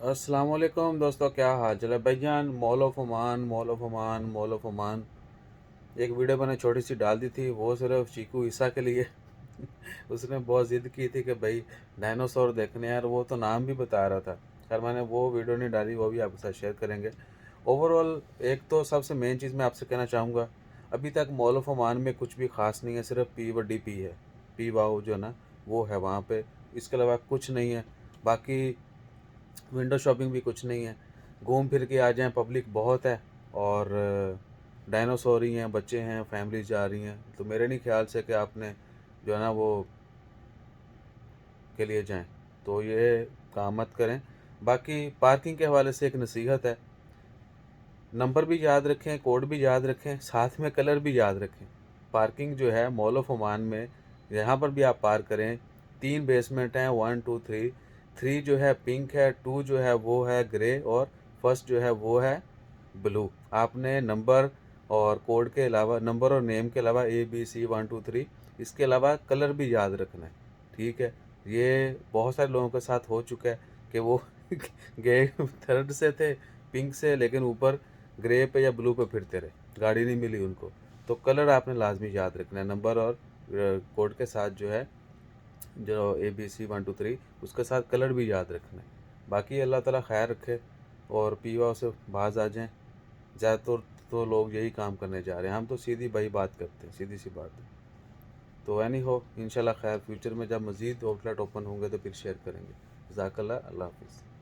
अस्सलाम वालेकुम दोस्तों, क्या हाल चाल है भाईजान। Mall of Oman, mall of Oman, mall of Oman. एक वीडियो मैंने छोटी सी डाल दी थी, वो सिर्फ चीकू ईसा के लिए। उसने बहुत ज़िद की थी कि भाई डायनासोर देखने यार, वो तो नाम भी बता रहा था। खैर मैंने वो वीडियो नहीं डाली, वो भी आपके साथ शेयर करेंगे। ओवरऑल एक तो सबसे मेन चीज़ मैं आपसे कहना चाहूँगा, अभी तक मॉल ऑफ ओमान में कुछ भी ख़ास नहीं है, सिर्फ पी बड्डी पी है। पी वाओ जो है ना, वो है वहाँ पे। इसके अलावा कुछ नहीं है। बाकी विंडो शॉपिंग भी कुछ नहीं है। घूम फिर के आ जाएं, पब्लिक बहुत है। और डायनासोर ही हैं, बच्चे हैं, फैमिलीज जा रही हैं, तो मेरे नहीं ख्याल से कि आपने जो है ना वो के लिए जाएं। तो ये काम मत करें। बाकी पार्किंग के हवाले से एक नसीहत है, नंबर भी याद रखें, कोड भी याद रखें, साथ में कलर भी याद रखें। पार्किंग जो है मॉल ऑफ ओमान में, यहाँ पर भी आप पार्क करें। 3 बेसमेंट हैं, 1 2 3। 3 जो है पिंक है, 2 जो है वो है ग्रे, और फर्स्ट जो है वो है ब्लू। आपने नंबर और कोड के अलावा, नंबर और नेम के अलावा ABC 1 2 3, इसके अलावा कलर भी याद रखना है। ठीक है। ये बहुत सारे लोगों के साथ हो चुका है कि वो गए थर्ड से थे, पिंक से, लेकिन ऊपर ग्रे पे या ब्लू पे फिरते रहे, गाड़ी नहीं मिली उनको। तो कलर आपने लाजमी याद रखना है, नंबर और कोड के साथ जो है, जो ABC 1 2 3, उसके साथ कलर भी याद रखना है। बाकी अल्लाह ताला खैर रखे और पीवा से बाज आ जाएं। ज़्यादातर तो लोग यही काम करने जा रहे हैं, हम तो सीधी भाई बात करते हैं, सीधी सी बात है। तो एनी हो, इंशाल्लाह खैर फ्यूचर में जब मज़ीद आउटलेट ओपन होंगे तो फिर शेयर करेंगे। जज़ाकल्लाह, अल्लाह हाफिज़।